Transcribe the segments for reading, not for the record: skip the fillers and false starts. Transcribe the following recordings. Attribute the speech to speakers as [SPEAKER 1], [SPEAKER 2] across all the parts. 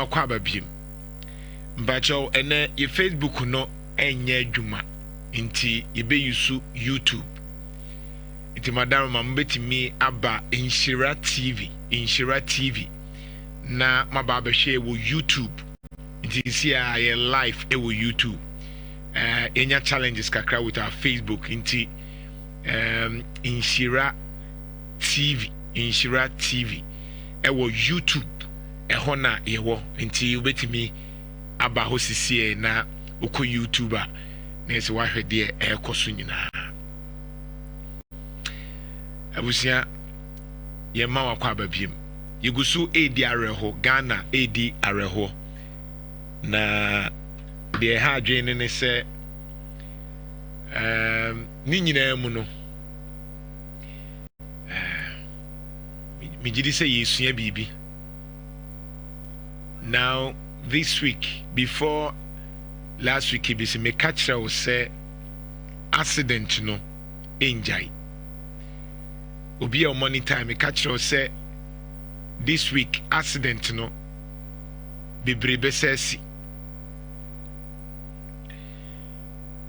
[SPEAKER 1] wakɔ ababiem mbacho ene ye Facebook no enye adwuma nti yebe yusu YouTube nti madam mam betimi aba Nhyira TV na maba share wo YouTube nti see a live e wo YouTube enya challenges kakra with our Facebook nti Nhyira TV e wo YouTube e ho na ye wo nti betimi aba ho sisi na uko YouTuber na ese wa hwede e koso nyina abusia ye ma wakwa ababiem yegusu edi areho Ghana edi areho na de ha adwene ne se ni nyina mu no mi gidi se yesua bibi now this week before last week he be me catch her say accident no enjai obi a money time me catch her say this week accident no bebrebe sesi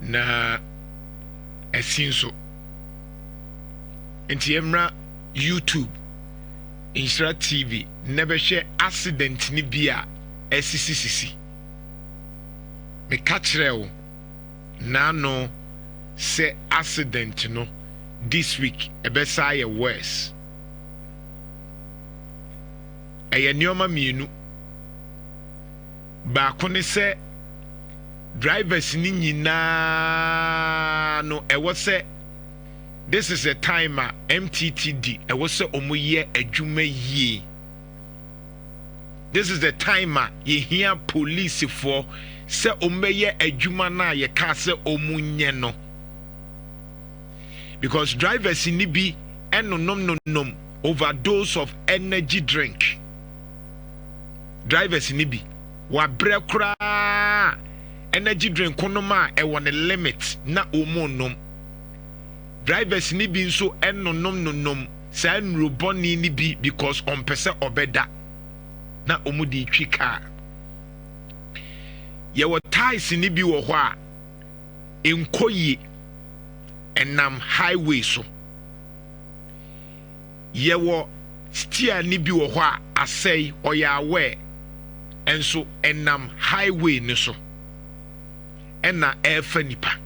[SPEAKER 1] na esinso enti emra YouTube Nhyira TV never share accident ni bia esisisisi me catch her na no say accident no this week ebesa ye worse eye nioma mienu ba kone se drivers ni nyina no ewo se this is a timer MTTD ewo se omoye adwuma yie. This is the timer ye hear police for se omeye adwuma na ye ka se omunye no because drivers ni bi nom overdose of energy drink. Drivers ni bi wa bre kura energy drink konoma e won limit na omunnom. Drivers ni bi nso nom sa nroboni ni bi because on pese obeda na omudi twi car ye wo ties ni bi wo ho a enkoyi enam highway so ye wo steer ni bi wo ho a asai oya we enso enam highway ni so ena efa nipa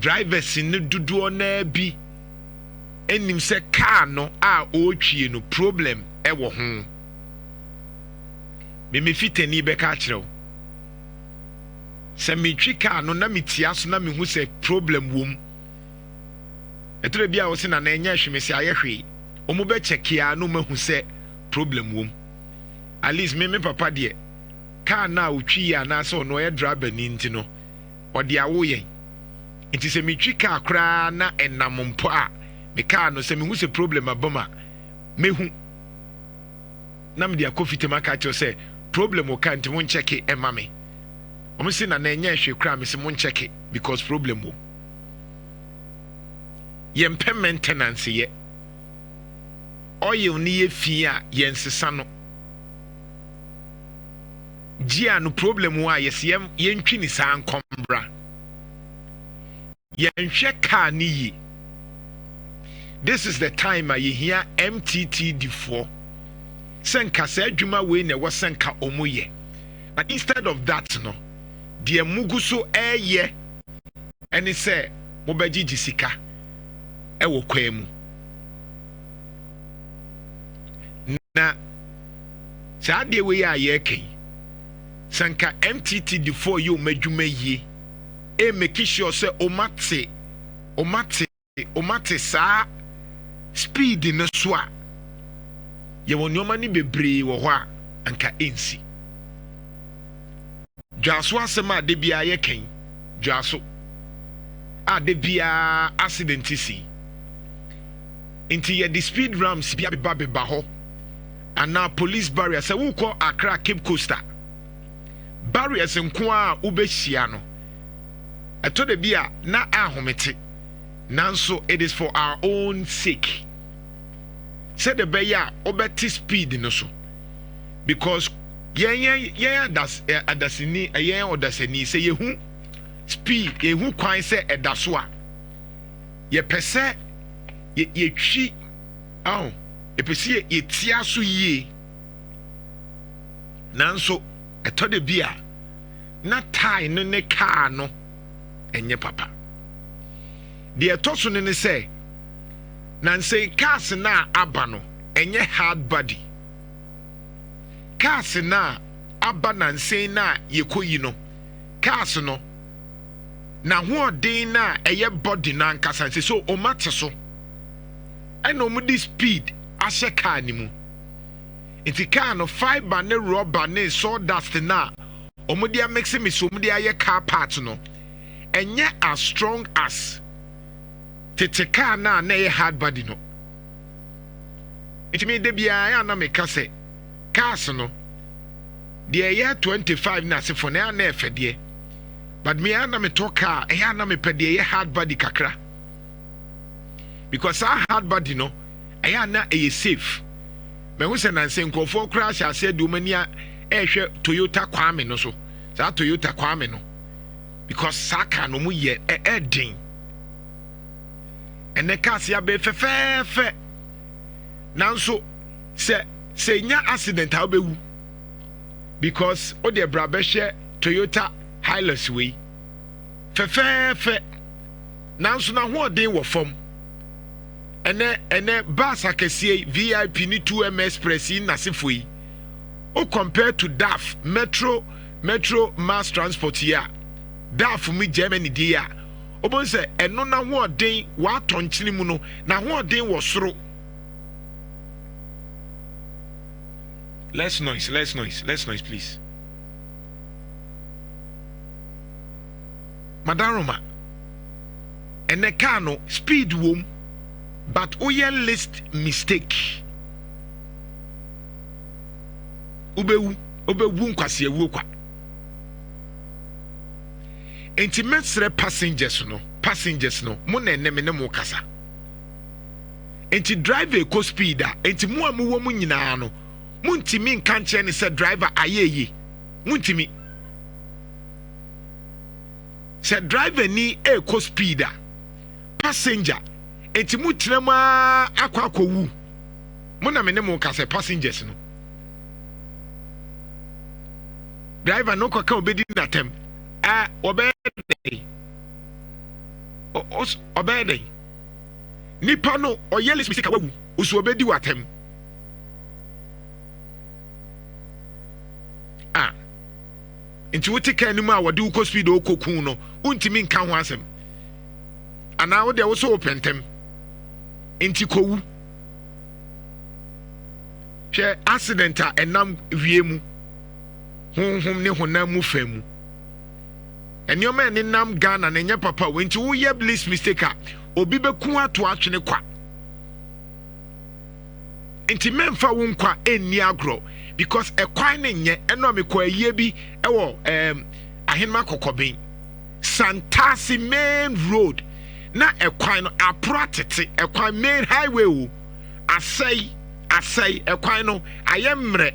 [SPEAKER 1] drivers ni duduo na bi enim se car no a otwie no problem e wo ho me fitani be ka kire o se me twi car no na metia so na me hu se problem wom etre bia wo se na enya hweme se ayehwe o mu be check ya no mahu se problem wom at least me papa de car na otwi ya na so no ye driver ni nti no o de awo yen nti se me twi car kra na enam mpo a me car no se me hu se problem aboma mehu na me de akofitema ka kire se problem o kan ti won check e mame omo si na enya hwe kra me se mon check because problem wo ye mpe maintenance ye oil ni ye fi a ye nsesa no gia no problem wo a ye se ye ntwi ni sa ankombra ye nhwe car ni yi. This is the time I hear MTTD4 senka se adwuma we na wo senka omoye but instead of that no de mugu so eye ene se mo bagigi sika e wo kwemu na sa de we ya ye ken senka MTTD4 yo madwuma yie e make sure se omate sa speed no so a ye won nyoma ni bebre wo ho a anka ensi dwaso asema de bia ye ken dwaso a de bia accident si inti ye the speed ramps bia beba ho ana police barrier se wo ko Accra Cape Coaster barriers nko a ubehia no eto de bia na ahomete nanso it is for our own sake. Said the beya obeti speed no so because yen adasini yen odasani say yehu speed yehu kwan say edaso a ye pese ye twi epese ye tia so yie nanso etode bia na tie no ne car no enye papa de etoso ne say nanse cars na aba no enye hard body cars na aba nanse na yekoyi no cars no na ho den na eye body na nkasa nse so o mate so ena o di speed ahye car ni mu enti car no fiber ne rubber ne sawdust na o mo dia mix me so mo dia ye car part no enye as strong as tete car na ye hard body no enti me de bia ya na me ka se cars no the year 25 na se for na efe de but me na me talk car ya na me pe de hard body kakra because our hard body no ya na safe me hu se na se nkofo crash ase de omania ehwe Toyota Kwame no so sa Toyota Kwame no because saka no mu ye edin ene cars ya be fe nanso se nya accident ha obewu because o de brabe hye Toyota Hilux we fe nanso na ho den wo fom ene bus akese VIP ni 2M Express in nasefo o compared to DAF metro mass transport here DAF mi Germany dia obon se eno na ho den wa tonchini mu no na ho den wo soro. Less noise, please. Madam Roma, and the car no speed wom, but oye list mistake. Ubewu nkwasi ewukwa. Enti mesre passengers no, mo na eneme ne mo kasa. Enti driver ko speed a, enti mo amuwo mu nyina no. Muntimi nkanche ni se driver ayeye muntimi se driver ni eko speed a passenger enti mutinama akwakowu muna mene mo ka se passengers no driver no kwaka obedi na tem obede nipa no oyele mistake wawu usu obedi watem nti wote kan ni mu a wode uko speed o kokun no untimi nka ho asem ana wo de wo so opentem nti kowu hwe accident a enam wie mu honhom ne honam mu famu enioma ne nam Ghana na nya papa we nti wo ye bliss mistake a obi beku ato atwene kwa nti memfa wo nkwa enni agro because ekwan ne nye eno me kwa yie bi ewo ahenma kokoben Santasi main road na ekwan no apratete ekwan main highway o asai ekwan no ayemre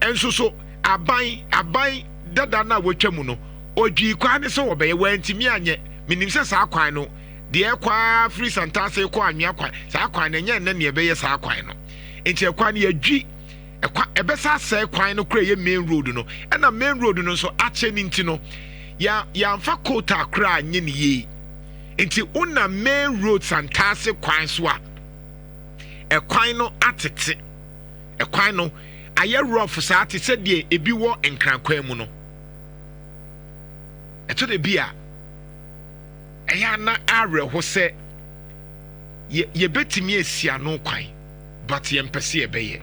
[SPEAKER 1] enso so aban dada na wotwamu no odwi kwan ne so obeye wantimi anye minim se sa kwan no de ekwa free Santasi kwa anwea kwan sa kwan ne nya ne ebeye sa kwan no enti ekwan ne adwi ebesa say kwan no kra ye main road no na main road no so ache ni nti no ya mfa kota kra anye ne ye nti una main road Santasi kwan so a ekwan no atete ekwan no aye rough sa ate se de ebi wo enkran mu no eto de bia eya na are ho se ye betimi esia no kwan but ye mpese ebeye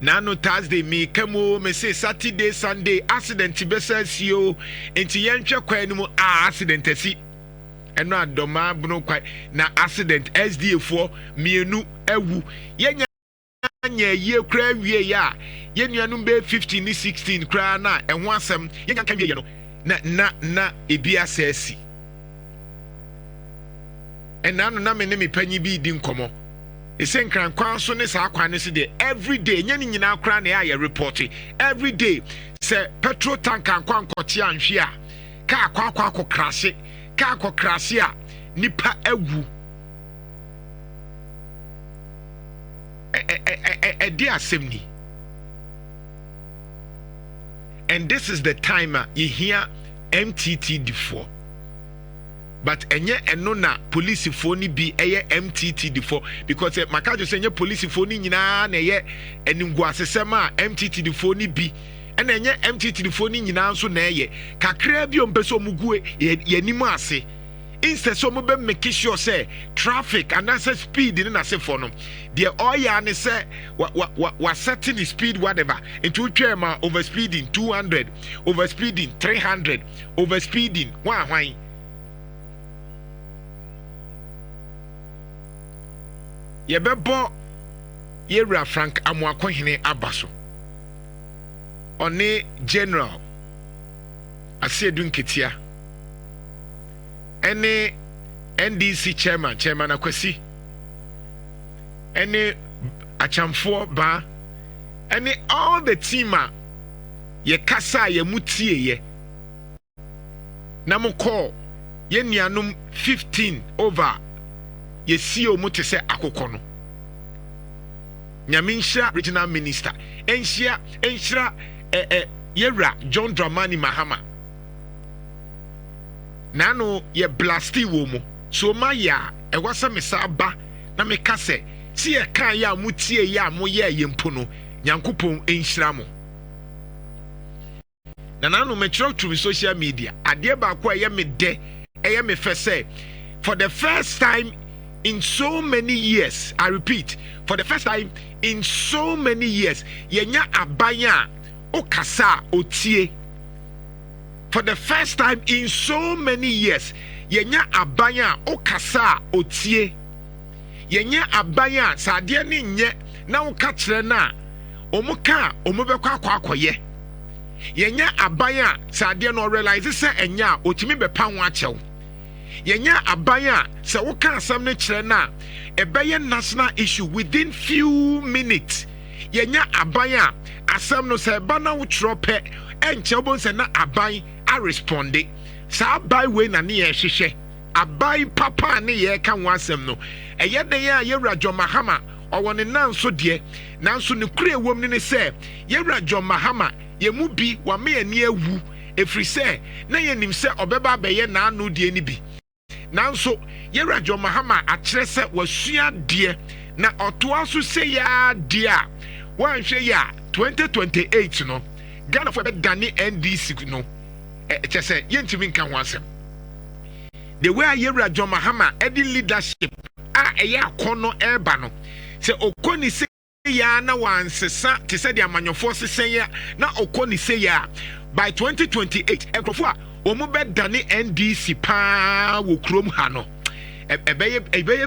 [SPEAKER 1] Nano Thursday me kamo me say Saturday Sunday accident besa sio enti yentwe kwan mu accident asi eno adoma bunu kwan na accident SDA for mienu ewu yenya ye kra wie ya yenuanum be 15 ni 16 kra na enho asem yenya kan wie no na ebia sesi enano na me ne me panyi bi di nkomo say nkran so ne saa kwan ne se de every day nya ni nyina kra na ya report every day say petrol tank ankwa nkote anhwe a ka akwa krashe ka akwa krashe a nipa awu edi asem ni. And this is the time you hear MTTD4. But enye eno na police phone bi eye MTTD4 because makajo say enye police phone nyina na eye eningwa asesem a MTTD4 ni bi ena enye MTTD4 ni nyina nso na eye kakra bi ompeso mugue yanimu ase instead so mo be make sure say traffic and that speed in na say for no the oya ne say wa setting the speed whatever into twema over speeding 200 over speeding 300 over speeding hwan yebebo yewra Frank Amoakohene abaso one general Asiedu Nketia ene NDC chairman Akwasi ene achamfo ba ene all the team ye kasa ye mutie ye na mo call ye nuanom 15 over ye see o mote se akokɔ no Nhyira regional minister enhyira yewra John Dramani Mahama nano ye blasti wo mu so ma ya e wasa mesa ba na me kase si ye kan ya mutie ya mo ye yempo no Nyankopon enhyira mo na nano me chiro through social media ade ba ko ye me de ye me fese for the first time in so many years, I repeat, for the first time in so many years, yenya abaya okasa otie. For the first time in so many years, yenya abaya okasa otie. Yenya abaya sadie ni nye na okachre na omuka omubekwa akwakoye. Yenya abaya sadie no realize se enya otimi bepa ho achew. Yenya abaya se woka asam ne kire na ebeye national issue within few minutes. Yenya abaya asam no se ba na wo trope enche obon se na aban a responde. Sa abai we na ne ye hwehwe. Abai papa ne ye ka ho asam no. Eye de ya Yewra John Mahama owo ne nanso de nanso ne kure wom ne se Yewra John Mahama ye mu bi wa me ani awu efri se na ye nim se obeba beye na anu de ni bi. Nanso Yewra John Mahama akyerɛ sɛ wasua deɛ na ɔtoa so sɛ ya deɛ a wanhwɛ ya 2028 no Ghana for bɛdane NDC no kyɛ sɛ yɛntumi nka ho asɛm the way Yewra John Mahama ɛde leadership a ɛyɛ akɔnɔ ɛreba no sɛ ɔkɔ ne sɛ ya na wansesa te sɛ de amanyɔfoɔ sesɛn ya na ɔkɔ ne sɛ ya by 2028 ɛkrɔfo a omu bedane NDC pa wo krom ha no ebeye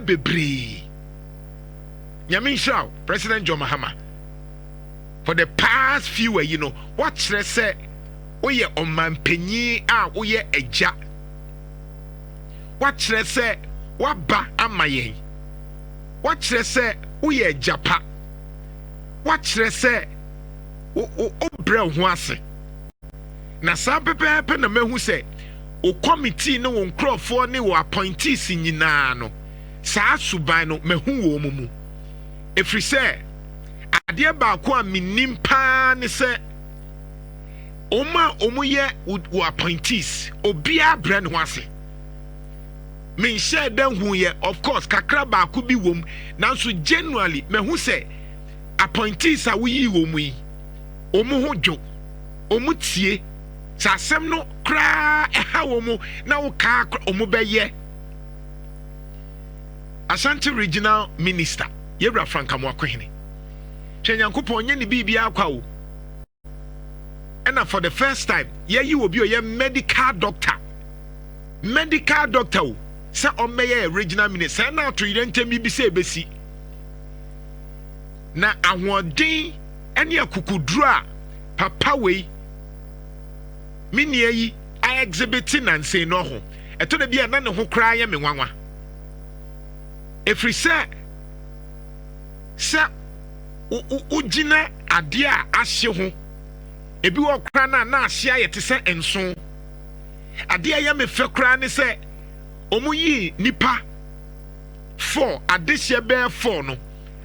[SPEAKER 1] bebre Nhyira President John Mahama for the past few what say oye omampanyi a oye eja what say waba amayen what say oye ejapa what say o bre ho ase na sa pepepe na mehu se o committee no won crofo ne wo appointees nyina no sa suban no mehu wo mu efri se ade ba ko a minim pa ne se omuye wo appointees obia bre ne ho ase min share dan hu ye of course kakra ba ko bi wom nanso genuinely mehu se appointees a wo yi wo mu yi omu ho dwo omu tie sasem no kra eha wo mu na wo ka omu beye Ashanti regional minister Yewra Frank Amoakohene Nyankopon nye ni bibia akwa wo and for the first time ye will be a medical doctor wo say omeye regional minister na to yentemi bi say besi na ahoden ene akukudru a papa we minia yi I exhibiting and say no ho eto de bia na ne ho kra ye me nwanwa efri say sɛ wogyina adeɛ a ahye ho ebi wɔ kora na ahye ayɛ te sɛ nso adeɛ yɛ me fɛ kora ne sɛ ɔmo yi nipa 4 adehyeɛ bɛyɛ 4 no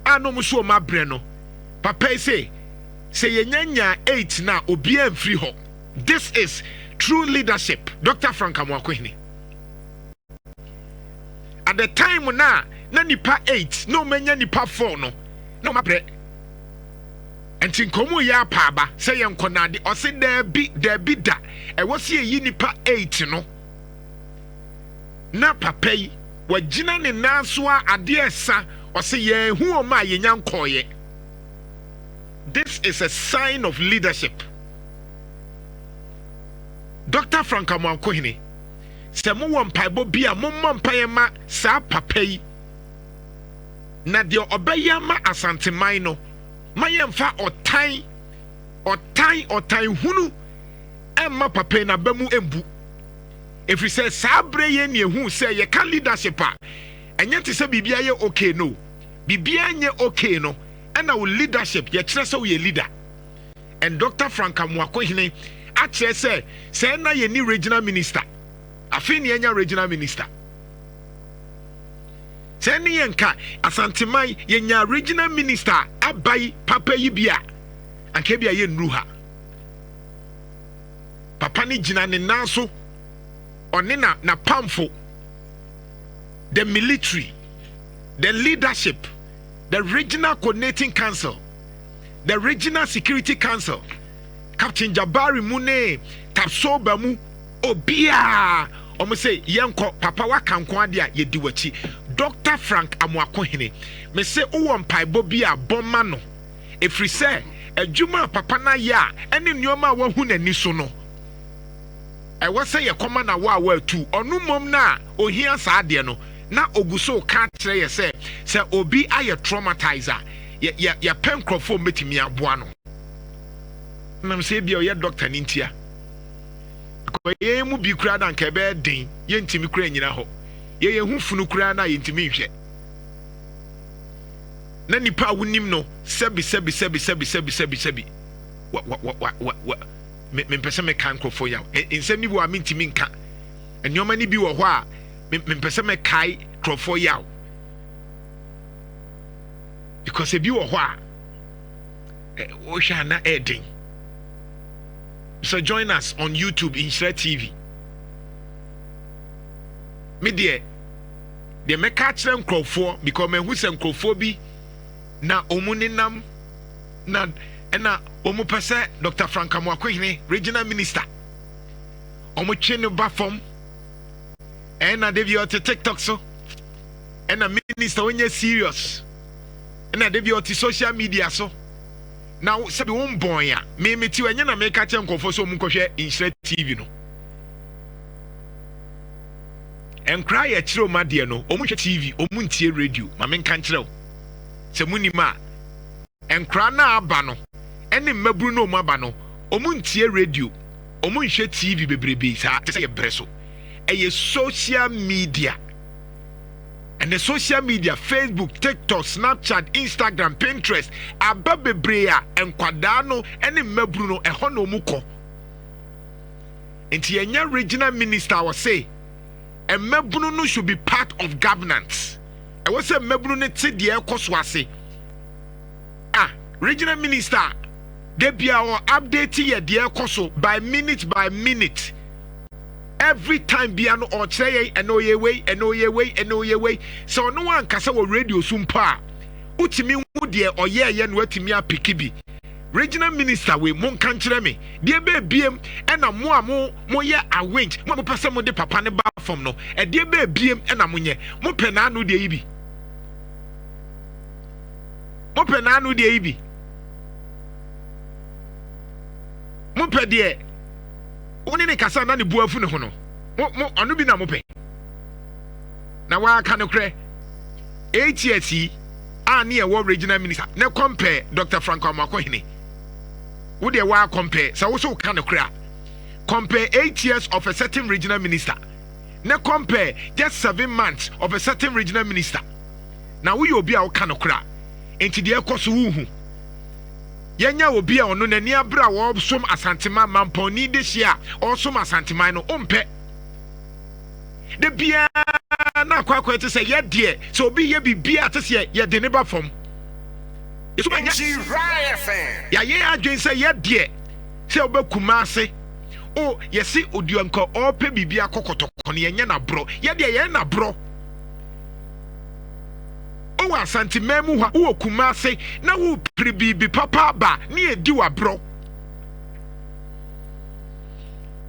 [SPEAKER 1] a no mo so ɔmo abrɛ no papa yi sɛ yɛnyanya 8 na obiara mfiri hɔ. This is true leadership. Dr. Frank Amoakohene. At the time na nipa 8 no menya nipa 4 no na ɔmo abrɛ enti nkomo yɛ apaaba sɛ yɛn nkɔnade ɔse daabi da ɛwɔ sɛ yɛyi nipa 8 no na papa yi wagyina ne nan so a adeɛ sa ɔse yɛn hu ɔmo a yɛnya nkɔɔyɛ. This is a sign of leadership. Dr. Frank Amoakohene sɛ mowɔ mpaebɔ bi a mommɔ mpaeɛ ma saa papa yi na deɛ ɔbɛyɛ ma asanteman no ma yɛmfa ɔtan hunu ɛmma papa yi n'aba mu embu ɛfiri sɛ saa berɛ yɛ ne ehu sɛ yɛka leadership a ɛnyɛ te sɛ biribia yɛ okay no biribia nyɛ okay no ɛna wo leadership yɛkyerɛ sɛ woyɛ leader. And Dr. Frank Amoakohene akyerɛ sɛ na yɛni regional minister afei ne yɛnya regional minister sɛ ne yɛnka asanteman yɛnya regional minister abai papa yi bia anka bia yɛnnuru ha papa ne gyina ne nan so ɔne na pamfo the military, the leadership, the regional coordinating council, the regional security council, Captain Jabari Mune, Tapsoba mu, Obia, Omo say, Yanko, Papa Wakankwadia, Yediwachi, Dr. Frank Amoakohene, me say, Uwan Pai Bobia, Bomano, if we say, a Juma Papana ya, and in Yoma Wahune Nisono. I was say a commander wa too, or no mom na, or here Sadiano. Na oguso can't say obi aye traumatizer ya pen crofo metimi aboano nam say bia ye doctor nintia ko ye mu bi kura dan ka be den ye ntimi kura nyina ho ye hu funu kura na ye ntimi hwe na nipa wonim no sebi wa me pese me kan crofo ya ensem ni bo amintimi nka enioma ni bi wo ho a me pese me kai crofo yaw because if you were hwa Oshana Edding. So join us on YouTube Nhyira TV. Me dear, the me catch them crofo because me who sem crofo bi na omuninam na omu pese Dr. Frank Amoakohene regional minister. Omu chene ba form na devi ote TikTok so na minister when you serious. Na debi oti social media so now sabi won bon ya me meti wanya na me ka che nkofo so mu nkwohwe Nhyira TV no enkra ya kire o made no omu hwe TV omu ntie radio ma me nka nkire o se munima enkra na aba no ene mmaburu no omu aba no omu ntie radio omu hwe TV bebrebe sa te se ye breso eye social media. And the social media, Facebook, TikTok, Snapchat, Instagram, Pinterest, Ababebrea, and Quadano, and Mebruno, and Hono Muko. And the regional minister was say, and Mebruno should be part of governance. I was say Mebruno said the Koswase. Regional minister, they be our updating the Koso by minute. Every time biano or say and oye way. So no one can say radio sumpa. Utimi woodie or ye and wetimia pikibi. Regional minister we mon country me. Dear BM and a more ye a winch. Mo person mo de papa ne ba from no. A dear BM and a munye. Mo penanu de ibi. Mo penanu de ibi. Mo pedie. Oni ne kasa na ne buafu ne ho no mo anu bi na mo pe na wa ka no kre 8 years yi ani e wo regional minister ne compare Dr. Frank Amoakohene wo de wa compare so wo so ka no kre compare 8 years of a certain regional minister ne compare just 7 months of a certain regional minister na wo ye obi a wo ka no kre enti de ekoso wuhu yenya obi a ono nani abra wo som asantema mamponi de hia o som asanteman no ompe de bia na akwa te se ye de so obi ye bibia te se ye de ne ba fom
[SPEAKER 2] Nhyira FM
[SPEAKER 1] ya ye adwen se ye de se obekuma ase o yesi odionko ope bibia kokotoko ne yenye na bro ye de ye na bro o wa santima mu ha wo kuma ase na wo pribibi papa ba ne edi wa bro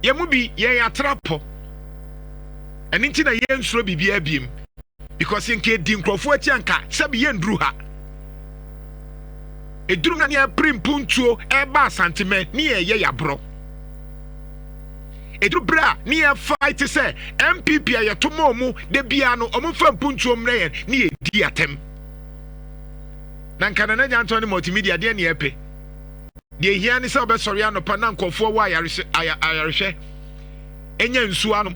[SPEAKER 1] ye mu bi ye atrapo eni nti na ye nsuro bibia biem because nke di nkrofo achi anka sabi ye nduru ha eduru na ne primpuntuo eba santima ne ye ya bro eduru bra ne ye fight say MPP ayetomo mu de bia no omo fa mpuntuo mre ne ye di atem na nkana na Jantuah ne multimedia de ne epe de hia ne se obesori anopa na nkofo wa ayarehwe enya nsu anu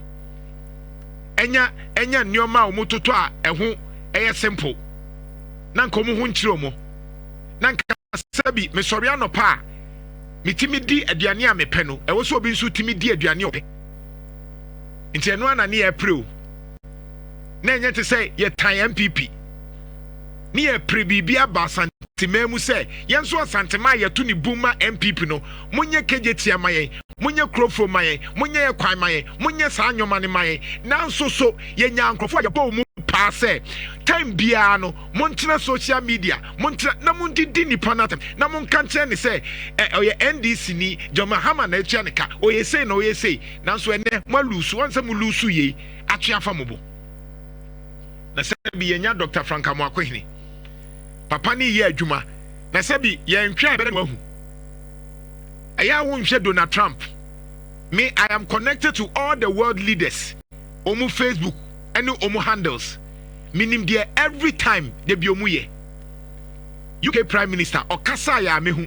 [SPEAKER 1] enya nneoma a omototo a eho eye simple na nkomo ho nkyiro mo na nkasabi mesori anopa a mitimi di aduane a mepe no ewo so obi nso timi di aduane ope nti eno ana ne april na enye te say ye tan MPP ni ye prebibia ba santima mu say ye nso santima ye to ni buma MPP no munye kejeti amaye munye krofo maye munye ye kwan maye munye sa anwoma ne maye na nso so ye nya nkrofo ya bo mu pa say time bia no montena social media montena na mondidi nipa natem na monkanche ne say oye NDC ni Joma Hama na etua ne ka oye say na oye say na nso ene mo lusu wonse mo lusu ye atwa fa mobo na sabi ye nya Dr. Franka Mwakwehini papa ni ye adwuma na sabi ye ntwa bere wahu aya wo nhwe Donald Trump me I am connected to all the world leaders omu Facebook and omu handles minim there every time they be omu ye UK Prime Minister okasa ya mehu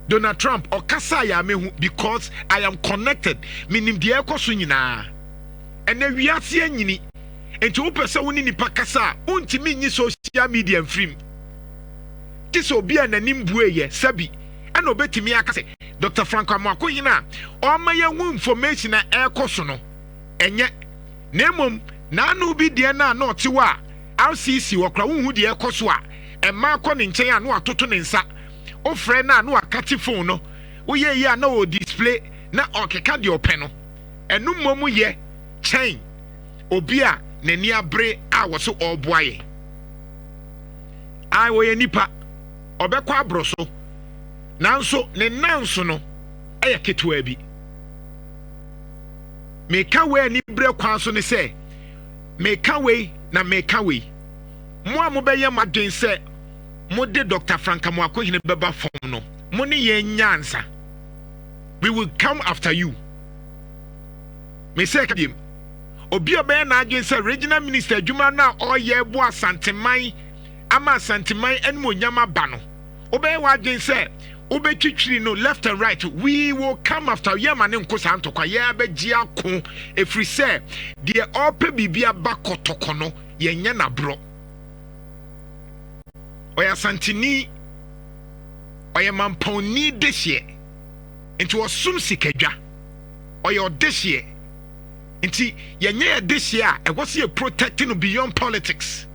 [SPEAKER 1] Donald Trump okasa ya mehu because I am connected minim there ekoso nyina ene wiase anyini enti wo pese woni nipa kasa untimi nyi social media mfrim tiso obi ananim bueye sabi ana obetimi akase Dr. Franco Mwakwehina o ma ye hu information na ekoso no enye nemom na anu bi de na na otiwa RCC wokra hu de ekoso a ema akọ ne nchen a no atoto ne nsa ofre na no akati phone no wo ye ye na o display na okeka de open no enu momu ye chen obi a nani abre a wo so oboaye ai wo ye nipa obekwa abroso nanso ne nanso no eye ketewa bi meka we ni bre kwan so ne se meka we na meka we mo a mo beye maden se mo de Dr. Franka Mwakwehini beba fom no mo ne ye nyansa we will come after you me say kadim obi obey na adwen say regional minister adwuma na oye bo asanteman ama asanteman enmo nyama ba no obey wa adwen say obetwitwiri no left and right we will come after you man nkosa ntokwa ye abeji ako efri say de ope bibia ba kotoko no ye nya na bro oya santini oya mamponi dehye enti osum sikadwa oya odehye enti ye nya dehye a e was ye protecting beyond politics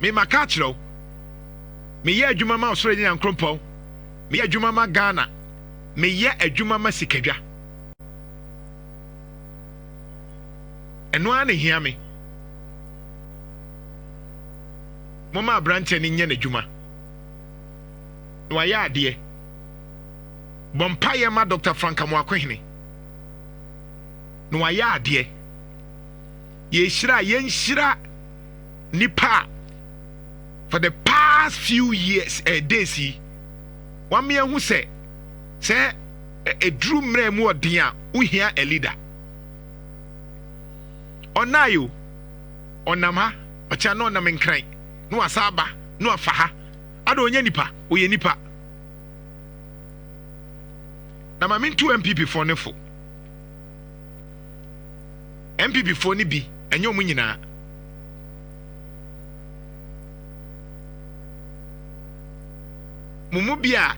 [SPEAKER 1] me makachro me ye adwuma ma osoro nya nkrompo me ye adwuma ma Ghana me ye adwuma ma sikadwa eno ana hia me mama branch ni nya n'adwuma no aye ade bompa ye ma Dr. Franka Mwakwehini no aye ade ye nhyira nipa for the past few years days one me who say a drew mre mu odin a uhia a leader onayo onama ocha no na menkran no asaba no afaha ado onya nipa oye nipa na ma min 2 MPP for nefo MPP for ni bi enye omu nyina Mumubia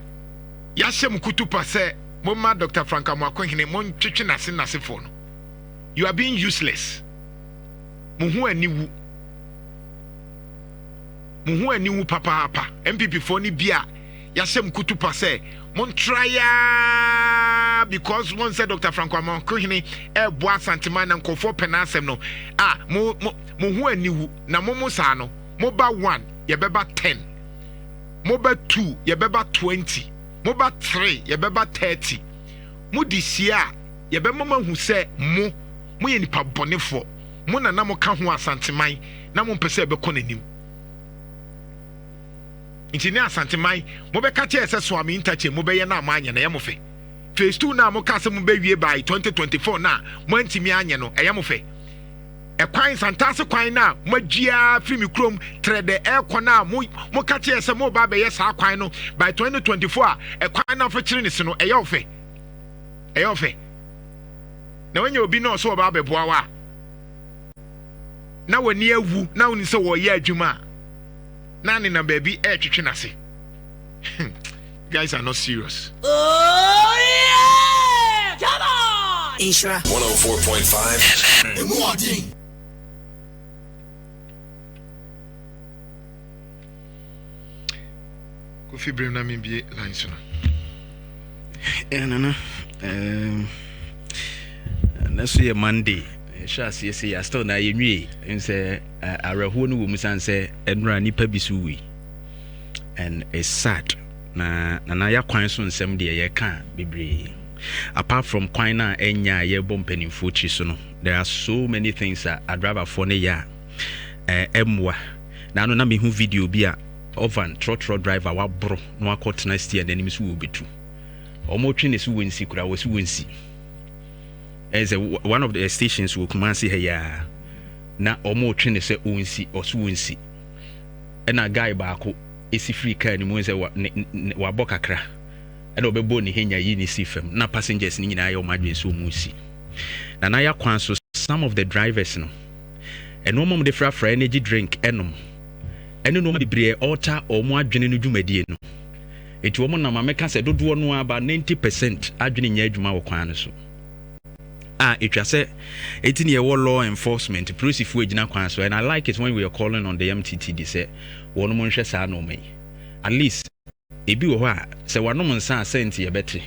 [SPEAKER 1] Yashem Kutupa say Mama Dr. Franka Mwakwehine mon chichi nasi phone. You are being useless. Muhu eniwu papa MPP phone bia Yashem Kutupa say mon try because one said Dr. Franka Mwakwehine boa santima na nkofo penasem no muhu eniwu na momo sa no moba 1 yebeba 10 moba 2 yebeba 20 moba 3 yebeba 30 mudi sia yebema mahu se mo ye nipa bonefo mo na mo ka ho asanteman na mo pese be konanim intini asanteman mo be ka che ese so am interche mo be ye na amanya na ye mo fe phase 2 na mo ka se mo be wie by 2024 na mo antimi anye no ye mo fe ekwan santase kwan na magia free krom trade ekwana mo ka che ese mo ba be ye sa kwan no by 2024 ekwan na fo kire ni se no ye ofe na wenye obi no so ba be boa wa na wani awu na woni se wo ye adwuma na ne na baby twetwe na se guys are not serious.
[SPEAKER 2] Oh yeah, come on.
[SPEAKER 3] Nhyira
[SPEAKER 2] 104.5 FM.
[SPEAKER 1] Kofi Brem na me bie line so no.
[SPEAKER 4] Nana next year Monday shas yes ya still na yenwie nse araho no wo musan se enra nipa bisuwi and it's sad na ya kwan so nsem de ye ka bebre apart from kwan na enya ye bompanimfo chi so no there are so many things that a driver for ne ya emwa na no na me hu video bi a ovan trotro driver wa bro no akotena steer na nim so wo betu omo twe ne so wonsi kura wo so wonsi as one of the stations will come and see here na omo twe ne se wonsi o so wonsi e na guy baako esi free car ni mo se wa bokakra e na obebo ni henya yi ni sifem na passengers ni nyina ya o madwe so musi na ya kwan so some of the drivers no eno mom de fra energy drink enom eno no bebre alter omo adwene no dwumadie no eti omo na mameka se dodo no aba 90% adwene nya adwuma wo kwan no so etwa se eti ne wo law enforcement police fu agina kwan so and I like it when we are calling on the MTTD say wono mo nhwe sa no mai at least ebi wo ho a se wano mo nsa asent ye bete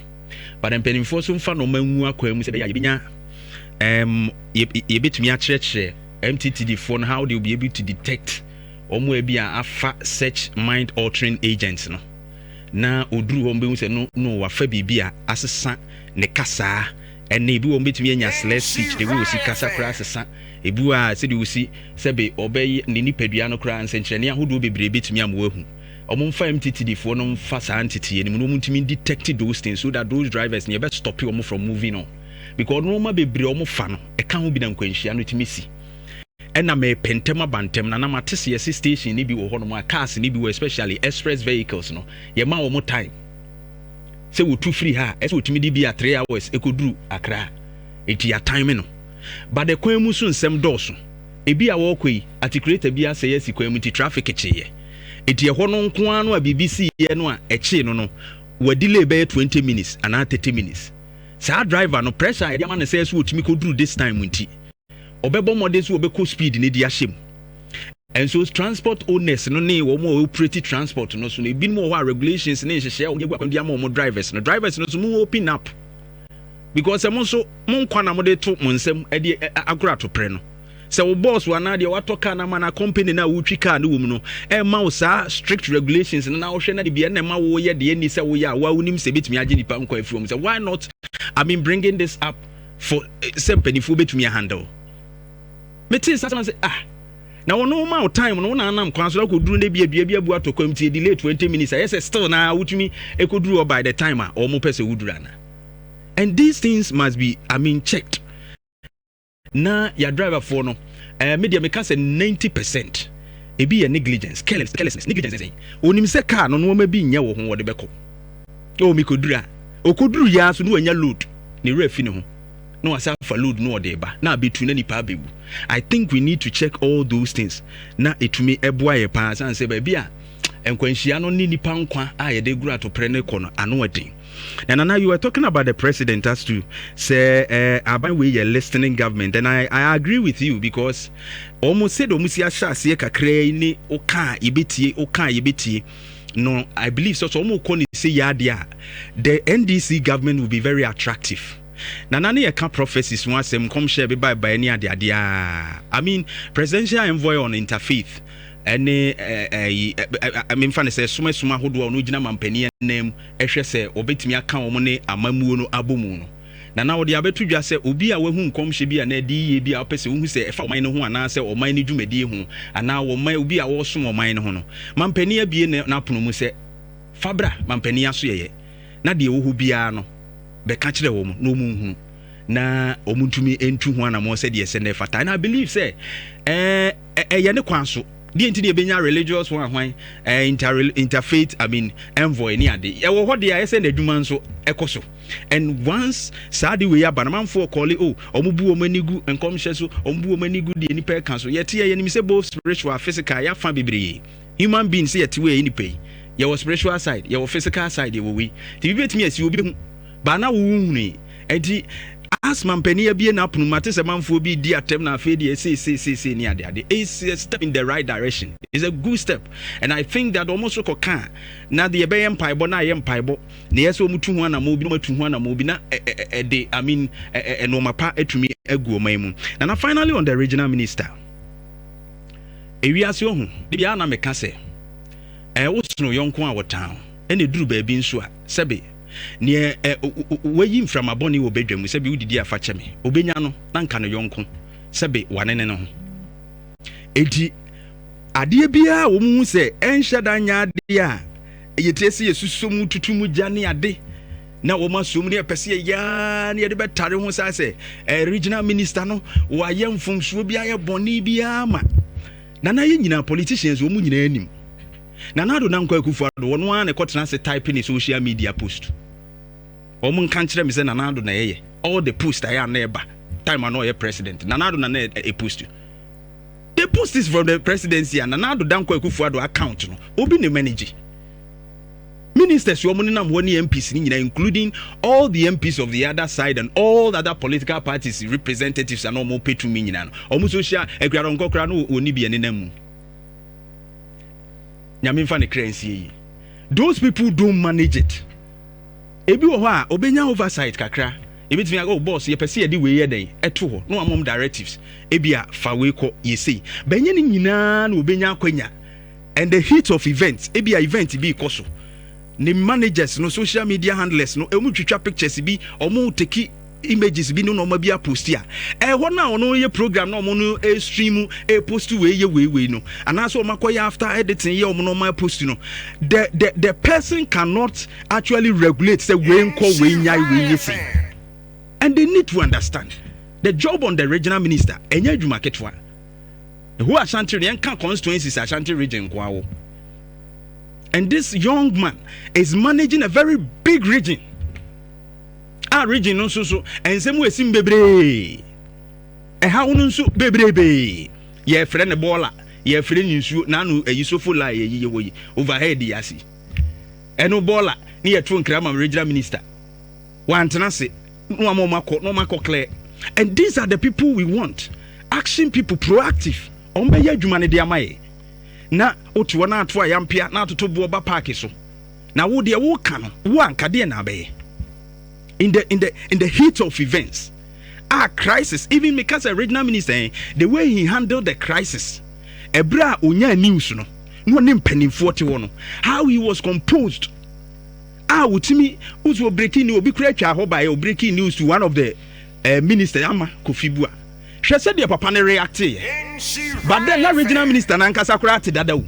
[SPEAKER 4] but empenimfo so mfa no manwu akwa mu se be ya binya ye betumi a church MTTD phone how they will be able to detect omo ebi a afa search mind altering agents no na oduru ho mbe se no wa fa bibia asesa ne kasa ene ebi wo betumi anya slash speech de we osi kasa kra asesa ebi a se de osi se be obey ne nipadua no kra ansenkyerene ahodo bebre betumi amwahu omo mfa MTTD fo no mfa sa entity ene no mutumi detect those things so that those drivers ne be stop you from moving on because no ma bebre omo fa no e ka ho bi na nkwanhia no timi si ena me pentema bantem na matese yes station ni bi wo ho no ma cars ni bi wo especially express vehicles no ye ma wo mo time se wo tu free ha ese wo timi di bi a 3 hours ekoduru akra eti ya time no but the kwan mu so nsem dɔɔso ebi a wo koi articulator bi ase yes kwan mu ti traffic cheye eti ye ho no nko anu a BBC ye no a eche no wa delay be 20 minutes and 30 minutes sa driver no pressure e dey man say so wo timi koduru this time nti obebo mode so obeko speed ne di ahyem and so transport owners no ne wo mo operate transport no so no ebi mo ho regulations ne hyehye wo nyegwa kwandi ama mo drivers no so mo open up because mo so mo nkwa na mo de to mo nsem e de agora to pre no se wo boss wa na de wa to car na ma na company na wo twi car no wo mu no e ma wo sa strict regulations na wo hwe na de bia na ma wo ye de ni se wo ya wa unim se betumi age nipa nkwa afi wo say why not I mean bringing this up for somebody for betumi handle metin sa say na wono ma time no na anam kwan so akoduru na bia abu atokwa mtie delay 20 minutes I say still na wutumi ekoduru by the time or mo pese wudura na and these things must be I mean checked na ya driver for no media make say 90% e be negligence carelessness negligence onim se car no ma bi nya wo ho wo de beko o mi kodura okoduru ya so no anya load ne refi ne ho no asa for load no de ba na betu na nipa bewu I think we need to check all those things na etumi eboa ye pa san se ba bia enkwanhyia no ni nipa nkwa a yɛde guru atopre ne kɔ no ano ɔden. And now you were talking about the president as to say about we are listening government, and I agree with you because almost said almost ya kakra ni oka ibiti. No, I believe so almost say yadia the NDC government will be very attractive. Nanani eka prophecies once them come share by any idea. I mean presidential envoy on interfaith. Any I mean fan say suma hodo no gina mampani name ehwe say obetimi aka wo ne amamuo no abomu no na wo de abetu dwa say obi a wahu nkomhye bi a na di ye bi a opese wo hu say efa oman no ho ana say oman ni dwumadi ho ana wo man obi a wo som oman no ho no mampani abie na pono mu say fabra mampani aso ye na de wo hu bia no be ka kire wo mu no mu hu na omuntumi entu ho ana mo say de se na fata. And I believe say ye ne kwanso the entity benya religious one interfaith envoy ni ade e wo hode ya ese na adwuma nso ekoso. And once sadi we ya banaman for call it omubu omanigu enkomhye so omubu omanigu de ni pe kan so yete ye ni say both spiritual physical ya fa bebre human beings yete we ni pe ye was spiritual side ye was physical side ye we ti bi betimi asi obi ba na wo hunu enti as mampani abie na apnumate se manfo bi di atem na afi di say ni ade is a step in the right direction. It's a good step, and I think that almost can na the ebe empaibo na empaibo na yeso mutu ho na mo bi matu ho na mo bi na I mean no mapa etumi agu oman mu. Na finally on the regional minister ewiase ohun bia na meka se wo sunu yonko a wotan ene duru ba bi nso a sebe ne wayi mframa boni wo bedwam sebe udidi afa cheme obenya no na nka no yonko sebe wanene no ho edi ade bia wo mu se enhya danya ade a yetesi yesusomu tutumu jane ade na wo masum ne pese ya ne de betare ho sa se regional minister no wa yemfumsuo bia ye boni bia ma na ye nyina politicians wo mu nyina anim na do na nkwa akufu ado wono an ekotena se type in social media post omun kan kire me se na do na ye all the post aya na eba time ano ye president na do na e post the post is from the presidency and na do dankwa akufu ado account no obi ne manage ministers who are nam woni MPs ni nyina including all the MPs of the other side and all the other political parties representatives and all more petu mi nyina no omu social ekura nkokura no oni bi ene namu nyamemfa ne currency. Those people don't manage it. Ebi wo ho a obenya oversight kakra. Ebi timi go boss ye pese ye di we ye den eto ho no amom directives. Ebi a fa we ko ye sei. Benye ni nyina na obenya akwanya. And the heat of events, ebi a event bi ikoso. Ne managers no social media handlers no emu twitwa pictures bi omo take images bi no ma bia post ya ho na ono ye program no no stream post we no anaso makoya after editing ye no ma post no the person cannot actually regulate say we nko we nyai we yesi. And they need to understand the job on the regional minister enya adwuma ketwa who Ashanti Renka constituencies Ashanti region kwawo. And this young man is managing a very big region. Region no so and some way sim bebre how no so bebrebe ye friend the baller ye friend nsu na no ayisofo la ye woyi overhead yasi eno baller ni ye tru nkra ma regional minister wantena se no amako clear. And these are the people we want, action people, proactive on be adwuma ne de amaye na otu na ato ayampia na atoto bo ba park so na wo de wo ka no wo anka de na be in the heat of events, crisis, even because a regional minister, the way he handled the crisis, ebra unya news no nim penny 41, how he was composed. Utimi uzo breaking news, be create by breaking news to one of the minister Ama Kofibua. She said the papa ne react, but then the regional minister nankasa kurate dada.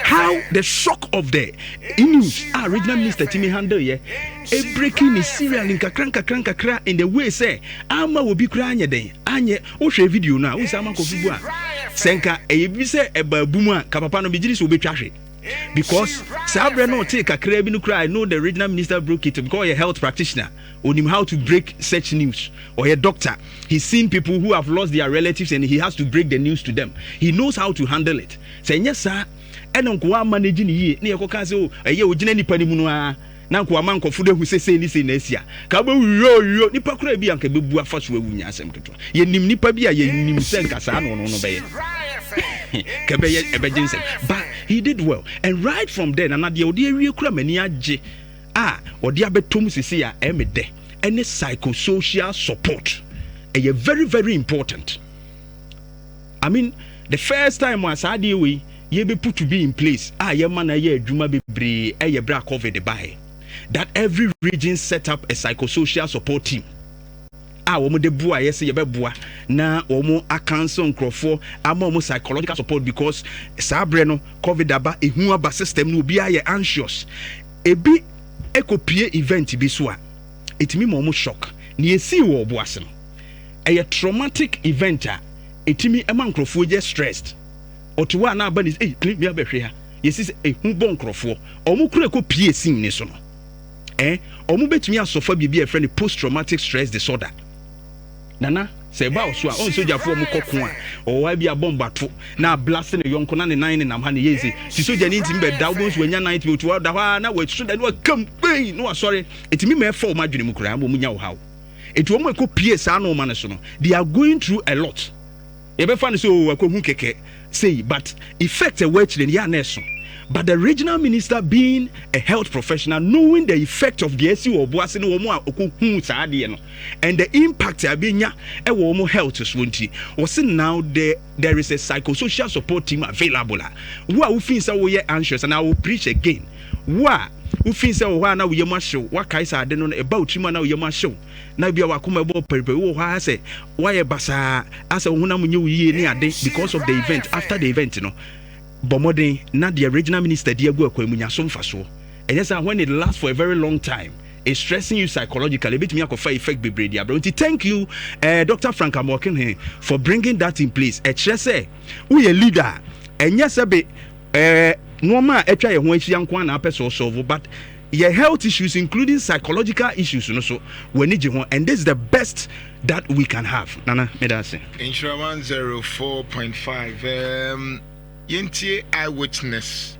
[SPEAKER 4] How the shock of the news regional minister Timmy handle ye a breaking is serial in kakra in the way say Ama will be crying den anye o hwe video na wo sama Kofibua senka e bi say e ba buma ka papa no bigiri so betwahwe because sabre no take kakra bi no cry. No, the regional minister broke it because a health practitioner on him how to break such news, or a doctor. He's seen people who have lost their relatives and he has to break the news to them. He knows how to handle it. Say yes sir, ɛna nkoa manage ne yie ne yɛkɔka sɛ o ɛyɛ ogyina nipa ne mu no a na nkoa ma nkɔfo de hu sɛ ni sɛ na asia ka ba wiyo nipa kora bi anka bebu afa so awu nya asɛm ketewa yɛnim nipa bi a yɛnim sɛ nka saa no bɛyɛ ka bɛyɛ ɛbɛgye nsɛm but he did well and right from there na deɛ ɔde awie kora mani agye a ɔde abɛtom sisi a ɛmɛ dɛ ɛne psychosocial support ɛyɛ very very important. I mean the first time was ade we ye be put to be in place ye man ye adwuma bebre ye bra COVID by that every region set up a psychosocial support team womo de bua ye se ye be bua na womo akanso nkrofo ama womo psychological support because sabre no COVID aba ehu aba system no obi aye anxious ebi ekopie event bi so a etimi mo shock na esi wo boase no a traumatic event etimi ema nkrofo je stressed otuwa na aba ni clip bi abehwe ha yesi hu bon nkrofo omo kura ko pie sin ni so no omo betumi asofa bibi e friend post traumatic stress disorder nana se ba oso a on sojafo omo kokko a owa bi abombato na blast ne yonko na ne nan ne nam ha ne yesi si soja ni ntimi be da wo so anya 90 be otuwa da ha na we so da no campaign no sorry etimi me fa o ma dwene mu kura mo nya wo ha etu omo ko pie sa no ma ne so no they are going through a lot. Ebe fan so akohu keke say but effect a work in ya neso but the regional minister being a health professional knowing the effect of the SU oboase no wo akohu saade no and the impact abenya e wo mo health so nti was now there is a psychosocial support team available who are who feel say we are anxious and I will preach again who feel say wo na we yema show wa kai sa de no about trim na we yema show na bia wakoma bo pepe wo ha say why basa asa hunam nye wiye ni ade because of the event after the event no bomodin na the original minister dia go akwa munya so mfaso and yes when it lasts for a very long time it's stressing you psychologically bit me akofa effect bebre dia bro thank you Dr. Frank Amokin here for bringing that in place e kire say we a leader enye sebe normal etwa ye ho ahia nko na apeso solve but your health issues including psychological issues so we need you and this is the best that we can have nana medase
[SPEAKER 1] Nhyira 104.5 yentie eyewitness